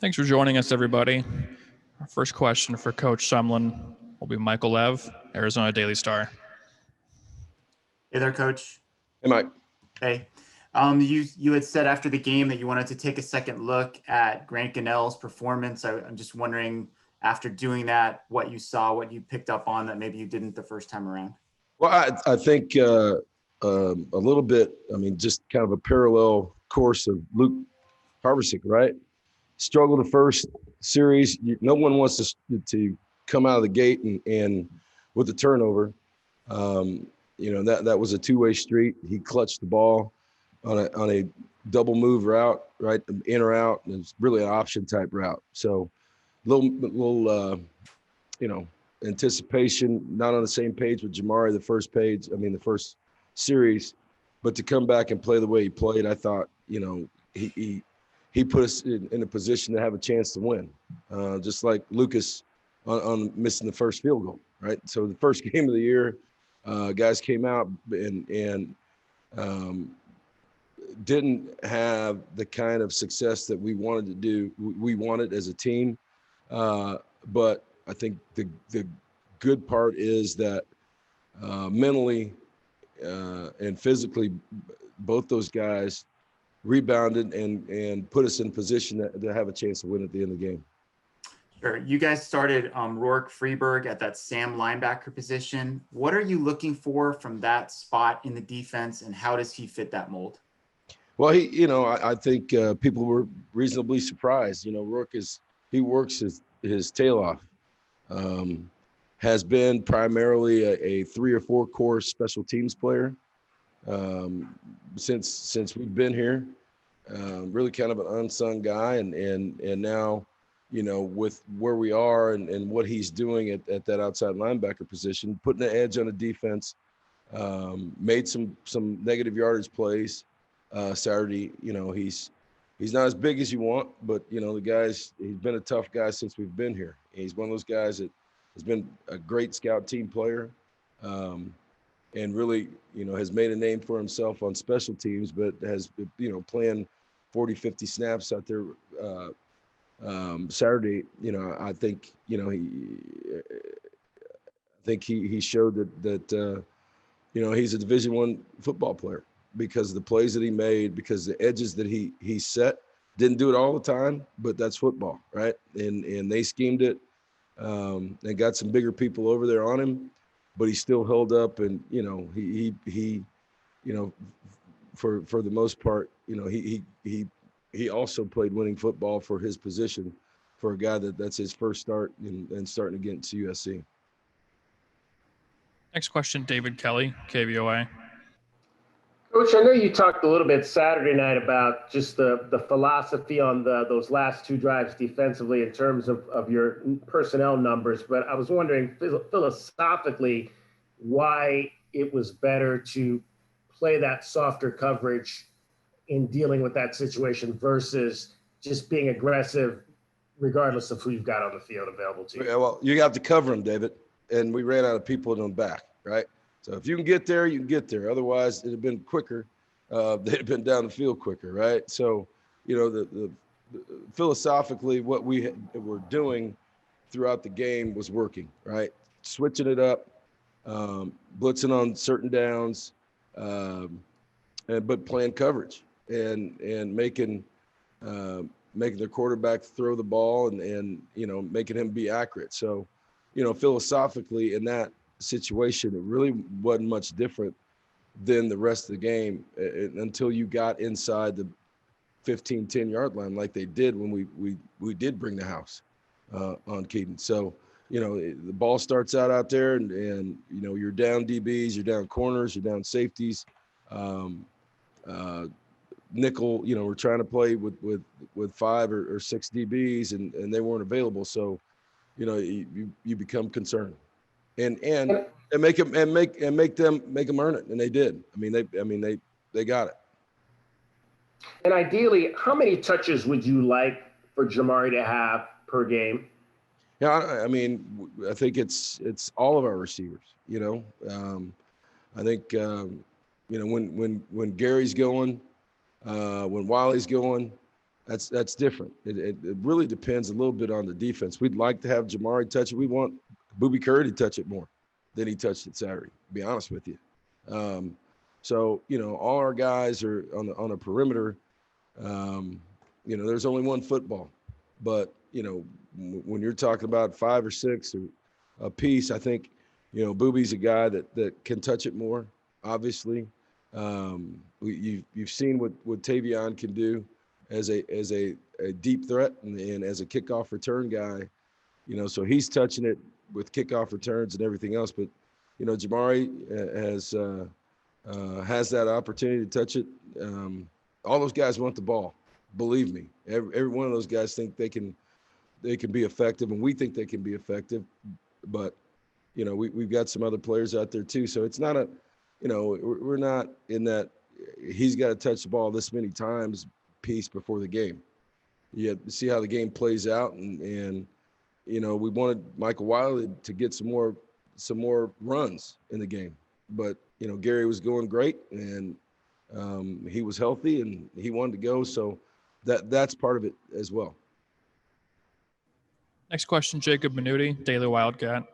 Thanks for joining us, everybody. Our first question for Coach Sumlin will be Michael Lev, Arizona Daily Star. Hey there, Coach. Hey, Mike. Hey. You had said after the game that you wanted to take a second look at Grant Gunnell's performance. I'm just wondering, after doing that, what you saw, what you picked up on that maybe you didn't the first time around. Well, I think a little bit, just kind of a parallel course of Luke Harvisick, right? Struggled the first series. No one wants to come out of the gate and with the turnover. That was a two-way street. He clutched the ball on a double move route, right, in or out, and it's really an option type route. So little anticipation, not on the same page with Jamari the first series, but to come back and play the way he played, I thought, he put us in a position to have a chance to win, just like Lucas on missing the first field goal, right? So the first game of the year, guys came out and didn't have the kind of success that we wanted to do. We wanted as a team, but I think the good part is that mentally and physically, both those guys rebounded and put us in position to have a chance to win at the end of the game. Sure. You guys started Rourke Freeberg at that Sam linebacker position. What are you looking for from that spot in the defense, and how does he fit that mold? Well, I think people were reasonably surprised. Rourke he works his tail off. Has been primarily a 3 or 4 core special teams player since we've been here. Really kind of an unsung guy, and now, with where we are and what he's doing at that outside linebacker position, putting an edge on the defense, made some negative yardage plays Saturday. He's not as big as you want, but he's been a tough guy since we've been here. He's one of those guys that has been a great scout team player, and really, has made a name for himself on special teams, but has, playing 40, 50 snaps out there Saturday. I think, he showed that he's a Division I football player because of the plays that he made, because the edges that he set. Didn't do it all the time, but that's football, right? And they schemed it. And got some bigger people over there on him, but he still held up. And he for the most part, he also played winning football for his position, for a guy that's his first start and starting against USC. Next question, David Kelly, KVOA. Coach, I know you talked a little bit Saturday night about just the philosophy on those last 2 drives defensively in terms of your personnel numbers, but I was wondering philosophically why it was better to play that softer coverage in dealing with that situation versus just being aggressive regardless of who you've got on the field available to you. Yeah, well, you have to cover them, David, and we ran out of people in the back, right? So if you can get there, you can get there. Otherwise, it'd have been quicker. They'd have been down the field quicker, right? So, the philosophically, what we were doing throughout the game was working, right? Switching it up, blitzing on certain downs, but playing coverage and making the quarterback throw the ball and making him be accurate. So, philosophically in that situation, it really wasn't much different than the rest of the game until you got inside the 10 yard line like they did when we did bring the house on Keaton. So the ball starts out there and you're down DBs, you're down corners, you're down safeties, nickel, we're trying to play with 5 or 6 DBs and they weren't available. So you become concerned. And make them earn it, and they did. They got it. And ideally, how many touches would you like for Jamari to have per game? Yeah, I think it's all of our receivers. I think when Gary's going, when Wiley's going, That's different. It really depends a little bit on the defense. We'd like to have Jamari touch it. We want Booby Curry to touch it more than he touched it Saturday, to be honest with you. So, all our guys are on a perimeter. There's only one football. But, when you're talking about 5 or 6 a piece, I think, Booby's a guy that can touch it more, obviously. You've seen what Tavion can do as a deep threat and as a kickoff return guy, so he's touching it with kickoff returns and everything else. But, Jamari has that opportunity to touch it. All those guys want the ball. Believe me, every one of those guys think they can be effective, and we think they can be effective. But, we've got some other players out there too. So it's not we're not in that he's got to touch the ball this many times piece before the game. You have to see how the game plays out, and we wanted Michael Wiley to get some more runs in the game. But Gary was going great, and he was healthy, and he wanted to go. So that's part of it as well. Next question, Jacob Minuti, Daily Wildcat.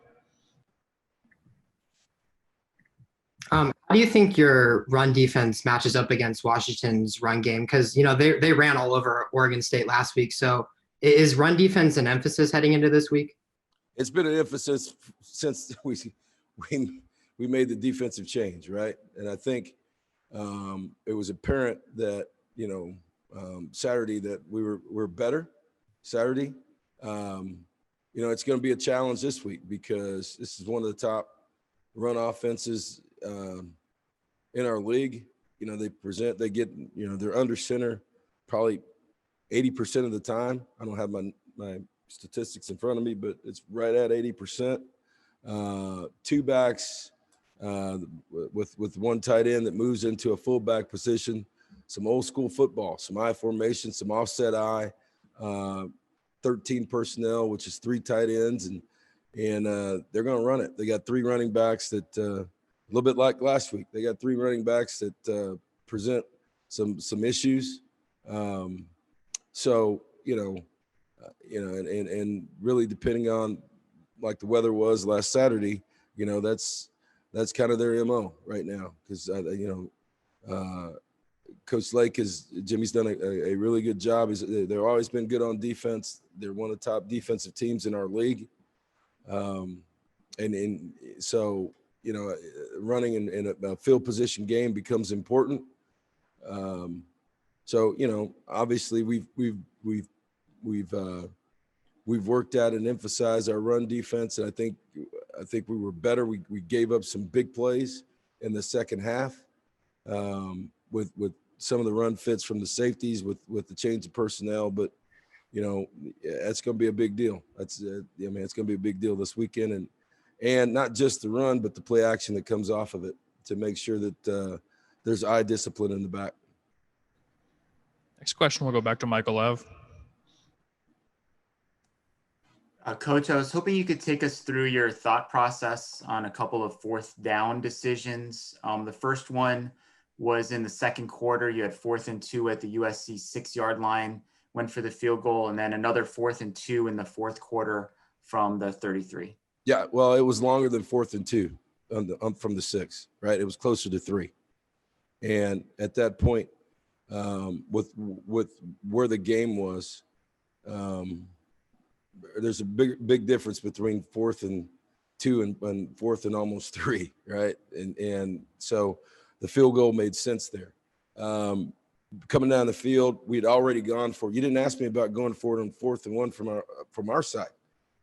How do you think your run defense matches up against Washington's run game? Because, they ran all over Oregon State last week. So is run defense an emphasis heading into this week? It's been an emphasis since we made the defensive change, right? And I think it was apparent that, Saturday that we're better Saturday. It's going to be a challenge this week because this is one of the top run offenses in our league. They get, they're under center probably 80% of the time. I don't have my statistics in front of me, but it's right at 80%. Two backs with one tight end that moves into a fullback position, some old school football, some I formation, some offset I, 13 personnel, which is 3 tight ends, and they're going to run it. They got 3 running backs that a little bit like last week. They got 3 running backs that present some issues. So and really depending on like the weather was last Saturday, that's kind of their MO right now because Coach Lake Jimmy's done a really good job. They've always been good on defense. They're one of the top defensive teams in our league. So, running in a field position game becomes important. So, obviously we've worked at and emphasized our run defense. And I think we were better. We gave up some big plays in the second half with some of the run fits from the safeties with the change of personnel. But, that's going to be a big deal. It's going to be a big deal this weekend. And not just the run, but the play action that comes off of it to make sure that there's eye discipline in the back. Next question, we'll go back to Michael Lev. Coach, I was hoping you could take us through your thought process on a couple of 4th down decisions. The first one was in the second quarter. You had 4th and 2 at the USC 6-yard line, went for the field goal, and then another 4th and 2 in the fourth quarter from the 33. Yeah, well, it was longer than 4th and 2 from the 6, right? It was closer to 3. And at that point, with where the game was, there's a big difference between 4th and 2 and 4th and almost 3, right? And so the field goal made sense there. Coming down the field, we'd already gone for. You didn't ask me about going for it on 4th and 1 from our side,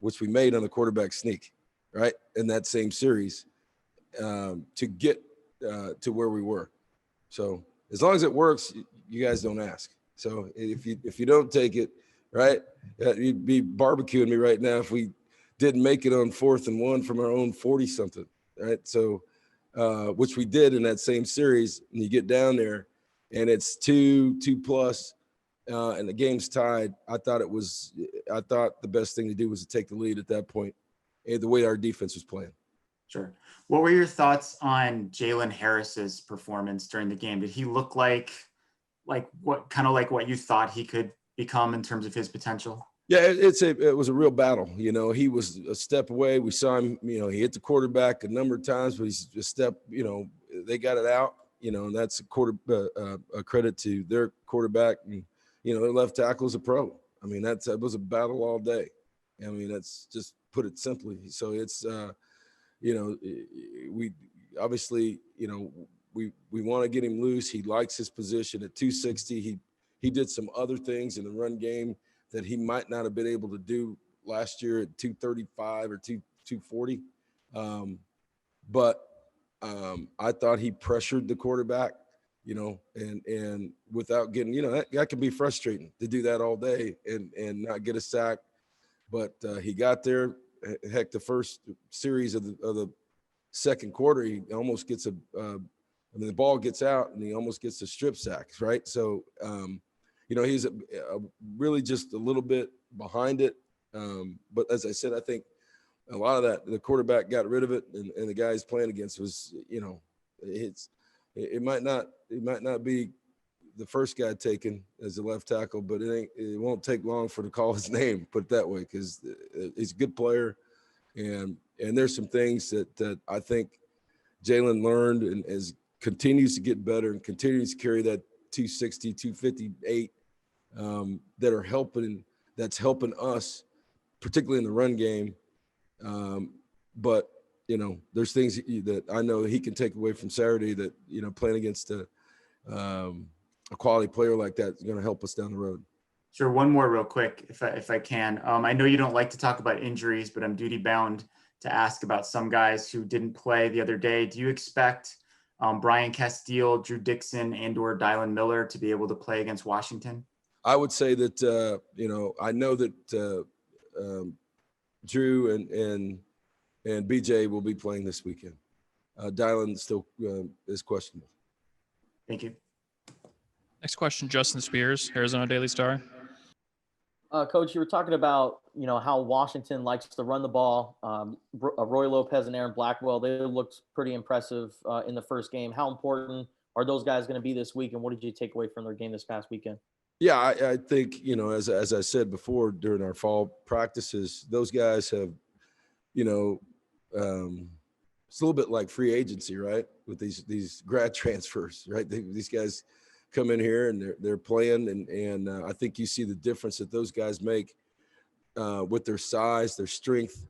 which we made on the quarterback sneak, right? In that same series to get to where we were. So as long as it works, you guys don't ask. So if you don't take it, right, you'd be barbecuing me right now if we didn't make it on 4th and 1 from our own 40-something, right? So which we did in that same series, and you get down there, and it's 2 plus, and the game's tied. I thought the best thing to do was to take the lead at that point, and the way our defense was playing. Sure. What were your thoughts on Jalen Harris's performance during the game? Did he look like what you thought he could become in terms of his potential? Yeah, it was a real battle. You know, he was a step away. We saw him, you know, he hit the quarterback a number of times, but he's a step, you know, they got it out, you know, and that's a credit to their quarterback. And, you know, their left tackle is a pro. I mean, that was a battle all day. I mean, that's just put it simply. So it's, you know, we obviously, you know, we want to get him loose. He likes his position at 260. He did some other things in the run game that he might not have been able to do last year at 235 or 240. But I thought he pressured the quarterback, you know, and without getting, you know, that can be frustrating to do that all day and not get a sack. But he got there. Heck, the first series of the second quarter, he almost gets the ball gets out and he almost gets a strip sack, right? So, you know, he's really just a little bit behind it. But as I said, I think a lot of that, the quarterback got rid of it, and the guy he's playing against was, you know, it might not be the first guy taken as a left tackle, but it won't take long to call his name, put it that way, because he's a good player, and there's some things that I think Jalen learned and continues to get better and continues to carry that 260, 258 that are that's helping us, particularly in the run game. But, you know, there's things that I know he can take away from Saturday that, you know, playing against a quality player like that is going to help us down the road. Sure. One more real quick, if I can. I know you don't like to talk about injuries, but I'm duty bound to ask about some guys who didn't play the other day. Do you expect Brian Castile, Drew Dixon, and/or Dylan Miller to be able to play against Washington? I would say that, you know, I know that Drew and BJ will be playing this weekend. Dylan still is questionable. Thank you. Next question, Justin Spears, Arizona Daily Star. Coach, you were talking about, you know, how Washington likes to run the ball. Roy Lopez and Aaron Blackwell, they looked pretty impressive in the first game. How important are those guys going to be this week, and what did you take away from their game this past weekend? Yeah, I think, you know, as I said before during our fall practices, those guys have, you know, it's a little bit like free agency, right? With these grad transfers, right? These guys come in here and they're playing, and I think you see the difference that those guys make with their size, their strength,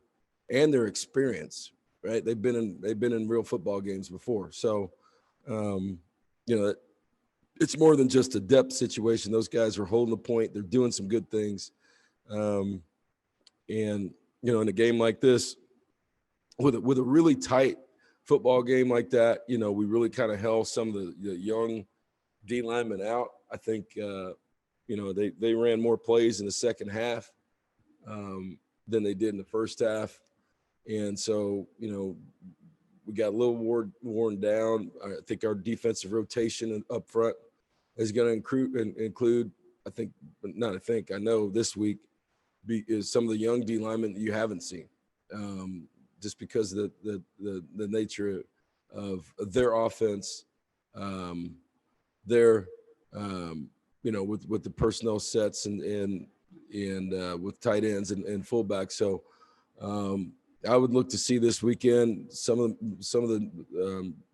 and their experience, right? They've been in real football games before, so you know, it's more than just a depth situation. Those guys are holding the point. They're doing some good things, and you know, in a game like this, with a really tight football game like that, you know, we really kind of held some of the young D linemen out. I think, you know, they ran more plays in the second half than they did in the first half. And so, you know, we got a little worn down. I think our defensive rotation up front is going to include, I know this week is some of the young D linemen that you haven't seen, just because of the nature of their offense, their you know, with the personnel sets and with tight ends and fullbacks. So I would look to see this weekend some of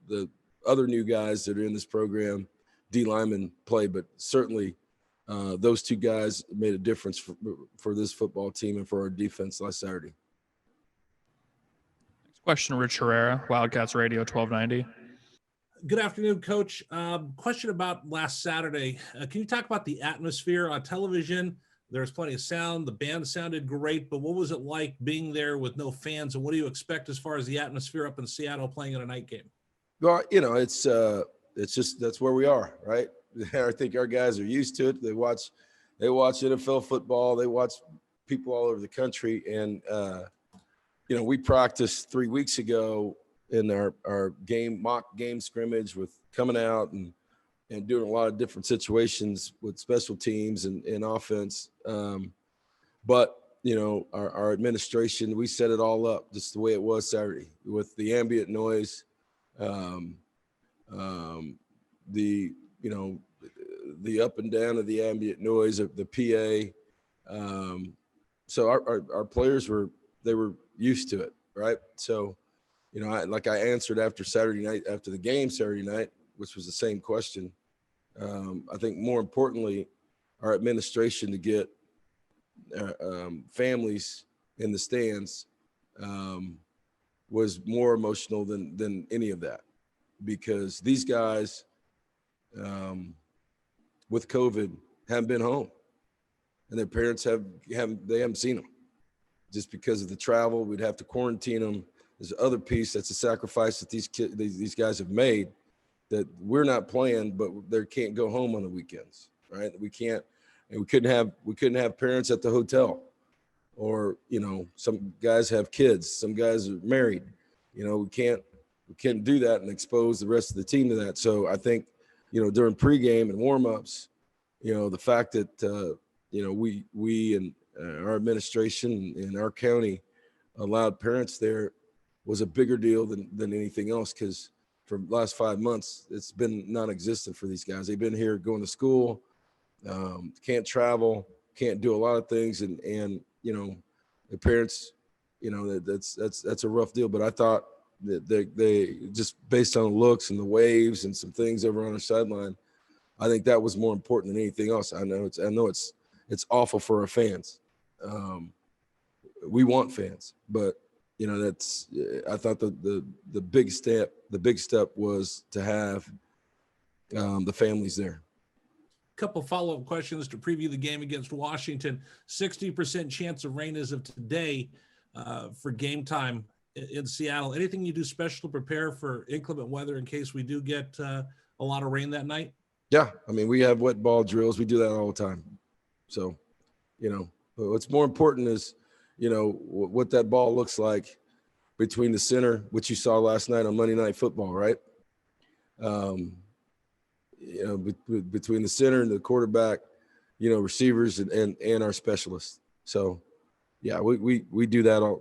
the other new guys that are in this program, D linemen, play, but certainly those two guys made a difference for this football team and for our defense last Saturday. Next question, Rich Herrera, Wildcats Radio 1290. Good afternoon, Coach. Question about last Saturday. Can you talk about the atmosphere on television? There was plenty of sound. The band sounded great, but what was it like being there with no fans? And what do you expect as far as the atmosphere up in Seattle playing in a night game? Well, you know, it's just, that's where we are, right? I think our guys are used to it. They watch NFL football. They watch people all over the country. And, you know, we practiced 3 weeks ago in our mock game scrimmage with coming out and doing a lot of different situations with special teams and offense. But, you know, our administration, we set it all up just the way it was Saturday with the ambient noise, the, you know, the up and down of the ambient noise of the PA. So our players were used to it, right? So, you know, I answered after the game Saturday night, which was the same question. I think more importantly, our administration to get families in the stands was more emotional than any of that, because these guys with COVID haven't been home, and their parents haven't seen them just because of the travel. We'd have to quarantine them. There's the other piece that's a sacrifice that these guys have made, that we're not playing, but they can't go home on the weekends, right? We couldn't have parents at the hotel, or, you know, some guys have kids, some guys are married, you know, we can't do that and expose the rest of the team to that. So I think, you know, during pregame and warmups, you know, the fact that, you know, we and our administration and our county allowed parents there was a bigger deal than anything else, because for the last 5 months, it's been non-existent for these guys. They've been here going to school, can't travel, can't do a lot of things. And you know, the parents, you know, that's a rough deal. But I thought that they just, based on the looks and the waves and some things over on our sideline, I think that was more important than anything else. I know it's awful for our fans. We want fans, but, you know, I thought the big step was to have the families there. Couple follow-up questions to preview the game against Washington. 60% chance of rain as of today for game time in Seattle. Anything you do special to prepare for inclement weather in case we do get a lot of rain that night? Yeah, I mean, we have wet ball drills. We do that all the time. So, you know, what's more important is, you know, what that ball looks like between the center, which you saw last night on Monday Night Football, right? You know, between the center and the quarterback, you know, receivers and our specialists. So, yeah, we do that all.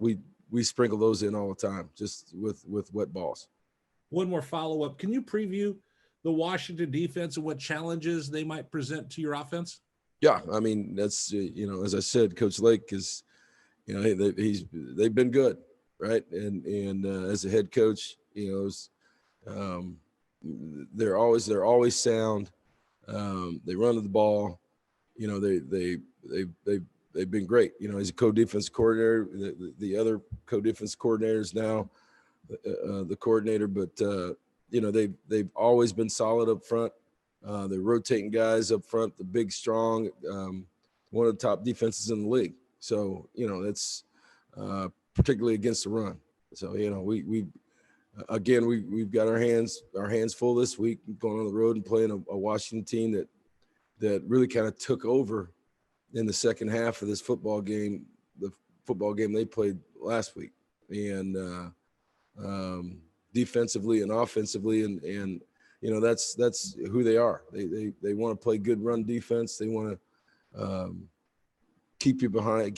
We sprinkle those in all the time, just with wet balls. One more follow-up. Can you preview the Washington defense and what challenges they might present to your offense? Yeah, I mean, that's, you know, as I said, Coach Lake is, you know, they've been good, right? And as a head coach, you know, they're always sound. They run to the ball. You know, they've been great. You know, he's a co-defense coordinator. The other co-defense coordinators now the coordinator, but you know, they've always been solid up front. They're rotating guys up front, the big, strong, one of the top defenses in the league. So, you know, that's particularly against the run. So, you know, we've got our hands full this week, going on the road and playing a Washington team that really kind of took over in the second half of this football game, the football game they played last week, and defensively and offensively, and you know, that's who they are. They want to play good run defense. They want to keep you behind,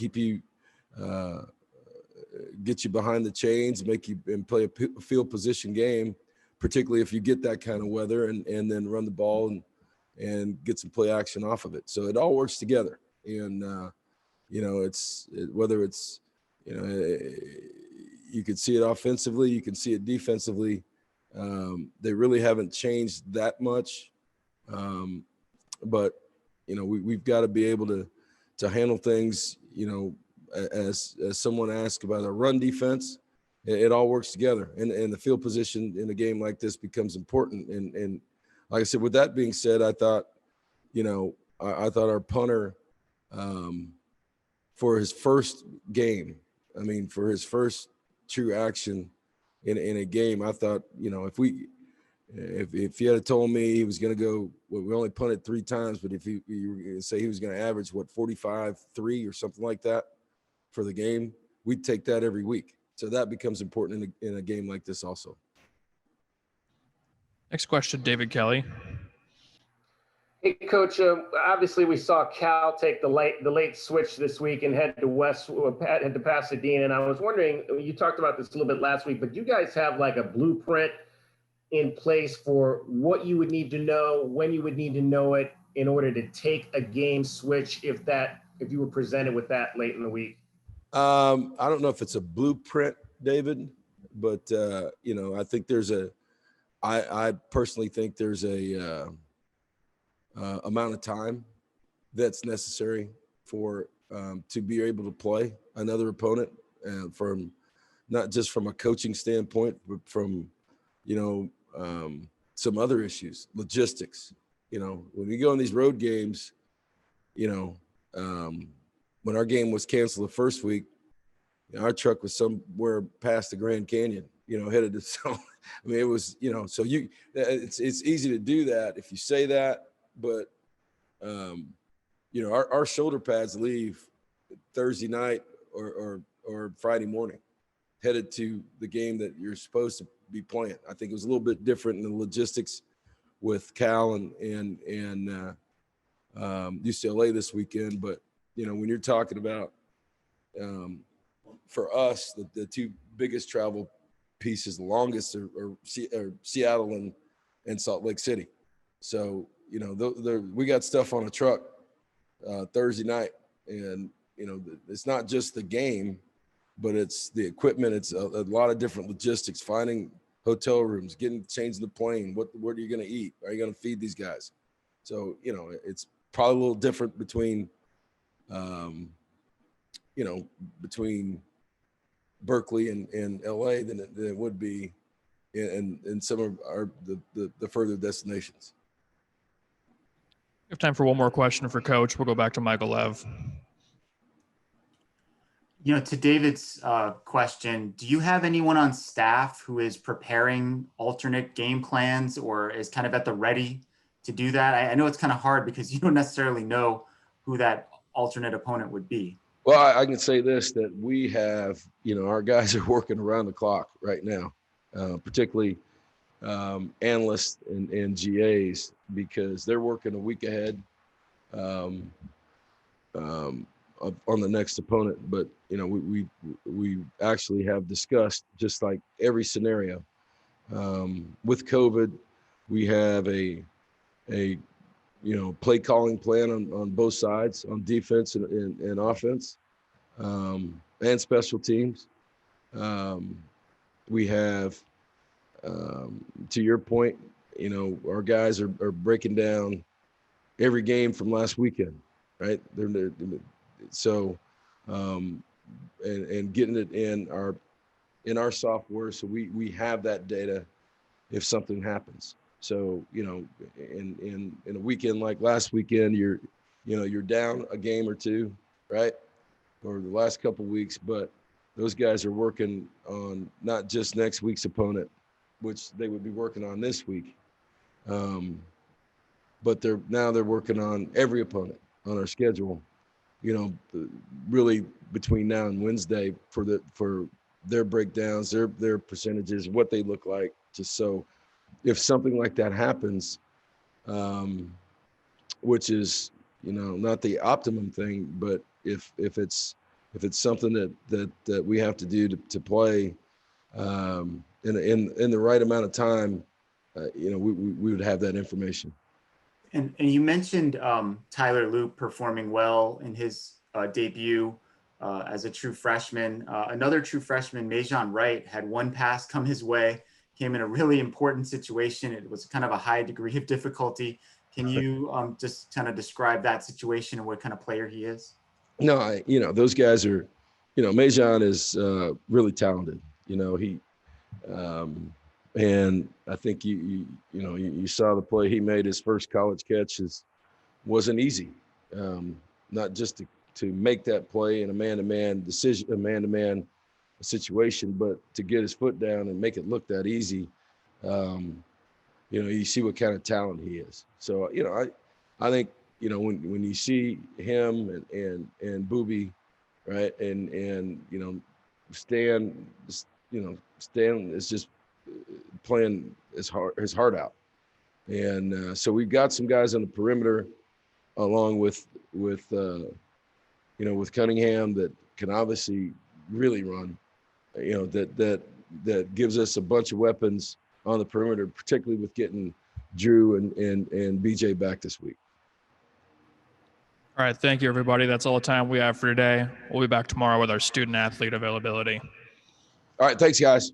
get you behind the chains, make you and play a field position game, particularly if you get that kind of weather, and then run the ball and get some play action off of it. So it all works together. And you know, whether it's, you know, you can see it offensively, you can see it defensively. They really haven't changed that much, but you know, we've got to be able to handle things. You know, as someone asked about a run defense, it all works together, and the field position in a game like this becomes important. And like I said, with that being said, I thought, you know, I thought our punter, for his first game, I mean, for his first true action in a game, I thought, you know, if he had told me he was going to go, well, we only punted 3 times, but if you were going to say he was going to average 45-3 or something like that for the game, we'd take that every week. So that becomes important in a game like this also. Next question, David Kelly. Hey, Coach. Obviously, we saw Cal take the late switch this week and head to Pasadena. And I was wondering, you talked about this a little bit last week, but do you guys have like a blueprint in place for what you would need to know, when you would need to know it, in order to take a game switch if you were presented with that late in the week? I don't know if it's a blueprint, David, but I think I personally think there's a amount of time that's necessary for to be able to play another opponent, from not just from a coaching standpoint, but from some other issues, logistics. When we go on these road games, when our game was canceled the first week, our truck was somewhere past the Grand Canyon, headed to. So, I mean, it was, so it's easy to do that if you say that, but our shoulder pads leave Thursday night or Friday morning, headed to the game that you're supposed to be playing. I think it was a little bit different in the logistics with Cal and UCLA this weekend, but when you're talking about for us, the two biggest travel pieces, the longest are Seattle and Salt Lake City. So we got stuff on a truck Thursday night, and it's not just the game, but it's the equipment. It's a lot of different logistics, finding hotel rooms, changing the plane. What are you going to eat? Are you going to feed these guys? So it's probably a little different between between Berkeley and LA than it would be in some of the further destinations. We have time for one more question for Coach. We'll go back to Michael Lev. To David's question, do you have anyone on staff who is preparing alternate game plans or is kind of at the ready to do that? I know it's kind of hard because you don't necessarily know who that alternate opponent would be. Well, I can say this, that we have, our guys are working around the clock right now, particularly analysts and GAs, because they're working a week ahead on the next opponent. But we actually have discussed, just like every scenario with COVID, we have a play calling plan on both sides, on defense and offense, and special teams. We have, to your point, our guys are breaking down every game from last weekend, right? So and getting it in our software, so we have that data if something happens. So in a weekend like last weekend, you're down a game or two, right, or the last couple of weeks, but those guys are working on not just next week's opponent, which they would be working on this week, but they're working on every opponent on our schedule, really between now and Wednesday for their breakdowns, their percentages, what they look like, just so if something like that happens, which is not the optimum thing, but if it's something that we have to do to play in the right amount of time, we would have that information. And you mentioned Tyler Loop performing well in his debut as a true freshman. Another true freshman, Majon Wright, had one pass come his way, came in a really important situation. It was kind of a high degree of difficulty. Can you just kind of describe that situation and what kind of player he is? No, those guys are, Majon is really talented. He, and I think you saw the play he made. His first college catch wasn't easy. Not just to make that play in a man-to-man decision, a man-to-man situation, but to get his foot down and make it look that easy. You see what kind of talent he is. So, I think, when you see him and Booby, right, and Stan is just playing his heart out, and so we've got some guys on the perimeter, along with Cunningham, that can obviously really run, that gives us a bunch of weapons on the perimeter, particularly with getting Drew and BJ back this week. All right. Thank you, everybody. That's all the time we have for today. We'll be back tomorrow with our student athlete availability. All right. Thanks, guys.